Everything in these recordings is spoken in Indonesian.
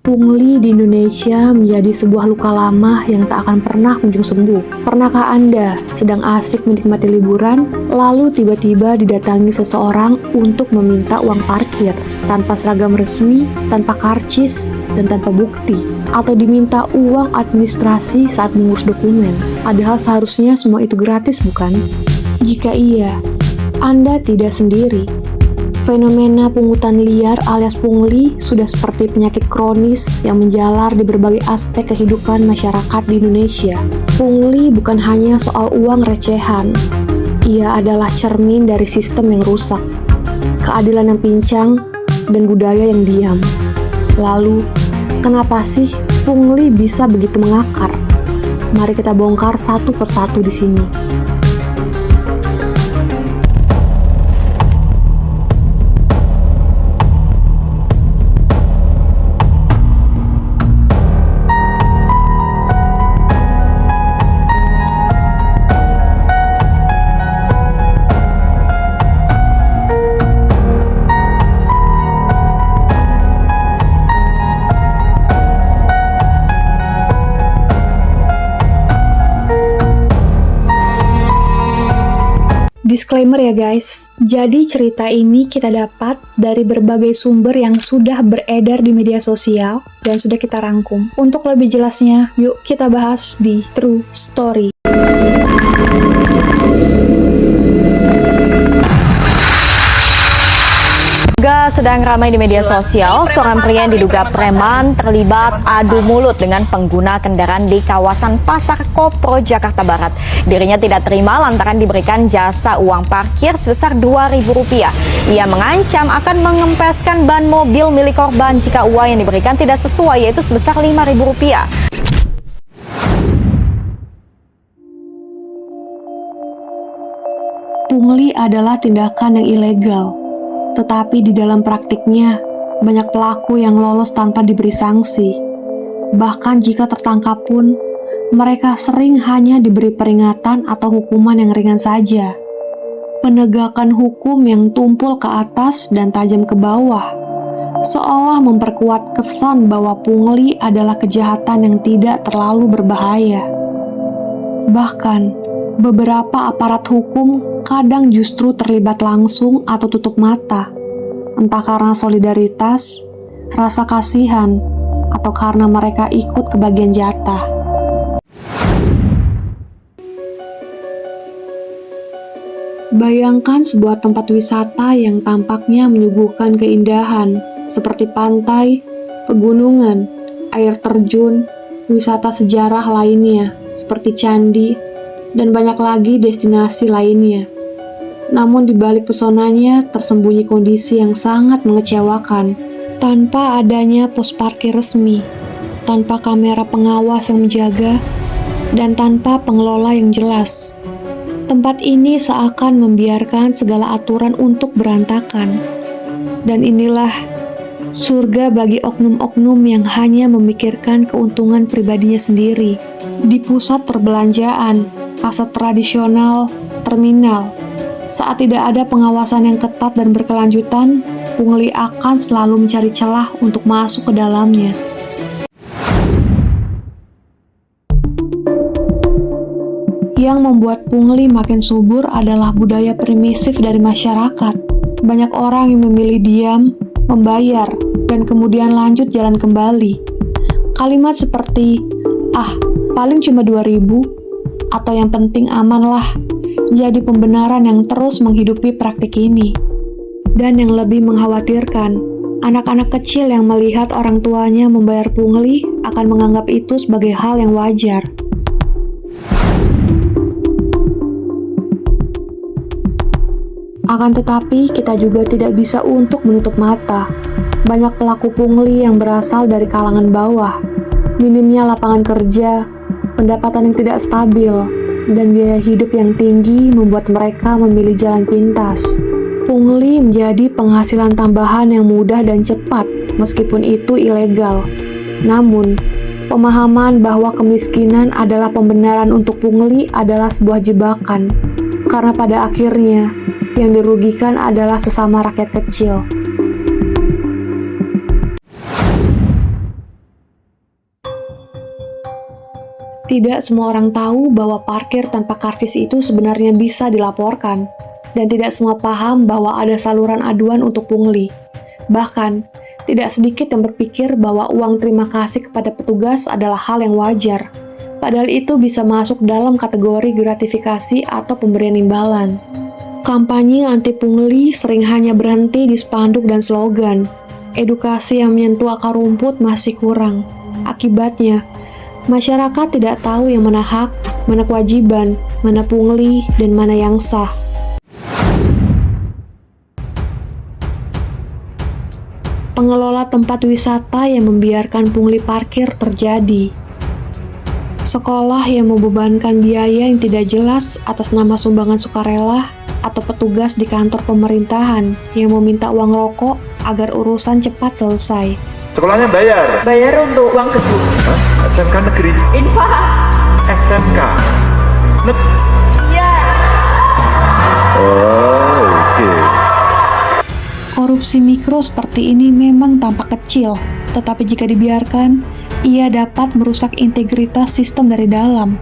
Pungli di Indonesia menjadi sebuah luka lama yang tak akan pernah kunjung sembuh. Pernahkah Anda sedang asik menikmati liburan, lalu tiba-tiba didatangi seseorang untuk meminta uang parkir, tanpa seragam resmi, tanpa karcis, dan tanpa bukti? Atau diminta uang administrasi saat mengurus dokumen? Padahal seharusnya semua itu gratis, bukan? Jika iya, Anda tidak sendiri. Fenomena pungutan liar alias pungli sudah seperti penyakit kronis yang menjalar di berbagai aspek kehidupan masyarakat di Indonesia. Pungli bukan hanya soal uang recehan. Ia adalah cermin dari sistem yang rusak, keadilan yang pincang, dan budaya yang diam. Lalu, kenapa sih pungli bisa begitu mengakar? Mari kita bongkar satu persatu di sini. Disclaimer ya guys, jadi cerita ini kita dapat dari berbagai sumber yang sudah beredar di media sosial dan sudah kita rangkum. Untuk lebih jelasnya, yuk kita bahas di True Story. Juga sedang ramai di media sosial, seorang pria yang diduga preman terlibat adu mulut dengan pengguna kendaraan di kawasan Pasar Kopro, Jakarta Barat. Dirinya tidak terima lantaran diberikan jasa uang parkir sebesar Rp2.000. Ia mengancam akan mengempeskan ban mobil milik korban jika uang yang diberikan tidak sesuai, yaitu sebesar Rp5.000. Pungli adalah tindakan yang ilegal. Tetapi di dalam praktiknya, banyak pelaku yang lolos tanpa diberi sanksi. Bahkan jika tertangkap pun, mereka sering hanya diberi peringatan atau hukuman yang ringan saja. Penegakan hukum yang tumpul ke atas dan tajam ke bawah, seolah memperkuat kesan bahwa pungli adalah kejahatan yang tidak terlalu berbahaya. Bahkan, beberapa aparat hukum kadang justru terlibat langsung atau tutup mata, entah karena solidaritas, rasa kasihan, atau karena mereka ikut kebagian jatah. Bayangkan sebuah tempat wisata yang tampaknya menyuguhkan keindahan, seperti pantai, pegunungan, air terjun, wisata sejarah lainnya, seperti candi, dan banyak lagi destinasi lainnya. Namun di balik pesonanya tersembunyi kondisi yang sangat mengecewakan. Tanpa adanya pos parkir resmi, tanpa kamera pengawas yang menjaga, dan tanpa pengelola yang jelas. Tempat ini seakan membiarkan segala aturan untuk berantakan. Dan inilah surga bagi oknum-oknum yang hanya memikirkan keuntungan pribadinya sendiri. Di pusat perbelanjaan, pasar tradisional, terminal, saat tidak ada pengawasan yang ketat dan berkelanjutan, pungli akan selalu mencari celah untuk masuk ke dalamnya. Yang membuat pungli makin subur adalah budaya permisif dari masyarakat. Banyak orang yang memilih diam, membayar, dan kemudian lanjut jalan kembali. Kalimat seperti, paling cuma 2.000, atau yang penting aman lah, jadi pembenaran yang terus menghidupi praktik ini. Dan yang lebih mengkhawatirkan, anak-anak kecil yang melihat orang tuanya membayar pungli akan menganggap itu sebagai hal yang wajar. Akan tetapi, kita juga tidak bisa untuk menutup mata. Banyak pelaku pungli yang berasal dari kalangan bawah, minimnya lapangan kerja, pendapatan yang tidak stabil, dan biaya hidup yang tinggi membuat mereka memilih jalan pintas. Pungli menjadi penghasilan tambahan yang mudah dan cepat, meskipun itu ilegal. Namun, pemahaman bahwa kemiskinan adalah pembenaran untuk pungli adalah sebuah jebakan, karena pada akhirnya, yang dirugikan adalah sesama rakyat kecil. Tidak semua orang tahu bahwa parkir tanpa karcis itu sebenarnya bisa dilaporkan, dan tidak semua paham bahwa ada saluran aduan untuk pungli. Bahkan, tidak sedikit yang berpikir bahwa uang terima kasih kepada petugas adalah hal yang wajar, padahal itu bisa masuk dalam kategori gratifikasi atau pemberian imbalan. Kampanye anti pungli sering hanya berhenti di spanduk dan slogan. Edukasi yang menyentuh akar rumput masih kurang. Akibatnya, masyarakat tidak tahu yang mana hak, mana kewajiban, mana pungli, dan mana yang sah. Pengelola tempat wisata yang membiarkan pungli parkir terjadi. Sekolah yang membebankan biaya yang tidak jelas atas nama sumbangan sukarela, atau petugas di kantor pemerintahan yang meminta uang rokok agar urusan cepat selesai. Sekolahnya bayar. Bayar untuk uang gedung. Hah? SMK negeri. Infak. SMK. Ya. Oh, oke. Korupsi mikro seperti ini memang tampak kecil, tetapi jika dibiarkan, ia dapat merusak integritas sistem dari dalam.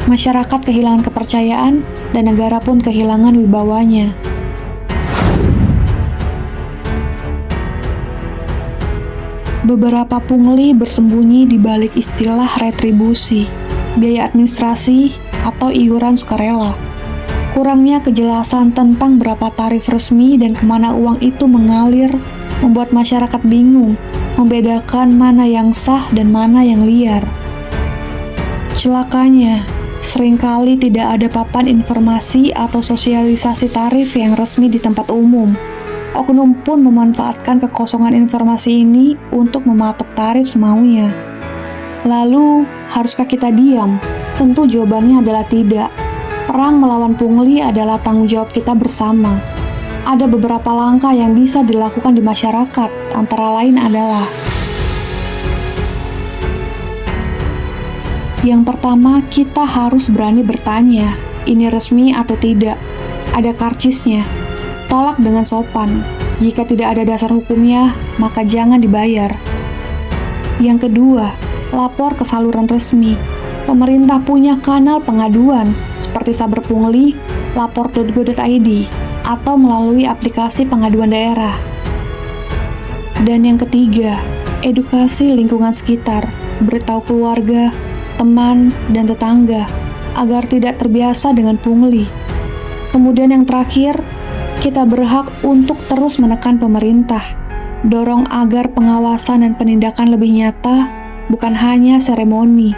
Masyarakat kehilangan kepercayaan, dan negara pun kehilangan wibawanya. Beberapa pungli bersembunyi di balik istilah retribusi, biaya administrasi, atau iuran sukarela. Kurangnya kejelasan tentang berapa tarif resmi dan kemana uang itu mengalir membuat masyarakat bingung membedakan mana yang sah dan mana yang liar. Celakanya, seringkali tidak ada papan informasi atau sosialisasi tarif yang resmi di tempat umum. Oknum pun memanfaatkan kekosongan informasi ini untuk mematok tarif semaunya. Lalu, haruskah kita diam? Tentu jawabannya adalah tidak. Perang melawan pungli adalah tanggung jawab kita bersama. Ada beberapa langkah yang bisa dilakukan di masyarakat, antara lain adalah: yang pertama, kita harus berani bertanya, ini resmi atau tidak? Ada karcisnya. Tolak dengan sopan. Jika tidak ada dasar hukumnya, maka jangan dibayar. Yang kedua, lapor ke saluran resmi. Pemerintah punya kanal pengaduan seperti Saber Pungli, lapor.go.id, atau melalui aplikasi pengaduan daerah. Dan yang ketiga, edukasi lingkungan sekitar, beritahu keluarga, teman, dan tetangga agar tidak terbiasa dengan pungli. Kemudian yang terakhir, kita berhak untuk terus menekan pemerintah, dorong agar pengawasan dan penindakan lebih nyata, bukan hanya seremoni.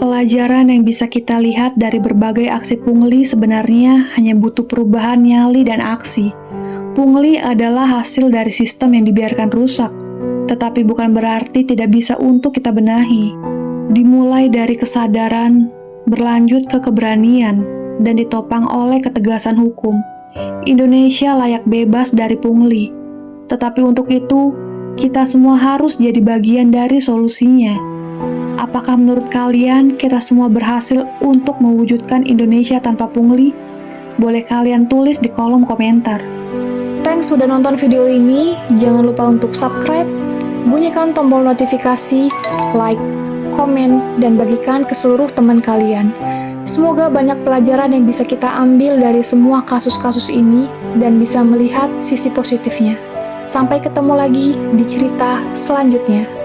Pelajaran yang bisa kita lihat dari berbagai aksi pungli sebenarnya hanya butuh perubahan nyali dan aksi. Pungli adalah hasil dari sistem yang dibiarkan rusak, tetapi bukan berarti tidak bisa untuk kita benahi. Dimulai dari kesadaran, berlanjut ke keberanian, dan ditopang oleh ketegasan hukum. Indonesia layak bebas dari pungli. Tetapi untuk itu, kita semua harus jadi bagian dari solusinya. Apakah menurut kalian kita semua berhasil untuk mewujudkan Indonesia tanpa pungli? Boleh kalian tulis di kolom komentar. Thanks sudah nonton video ini. Jangan lupa untuk subscribe, bunyikan tombol notifikasi, like, komen, dan bagikan ke seluruh teman kalian. Semoga banyak pelajaran yang bisa kita ambil dari semua kasus-kasus ini dan bisa melihat sisi positifnya. Sampai ketemu lagi di cerita selanjutnya.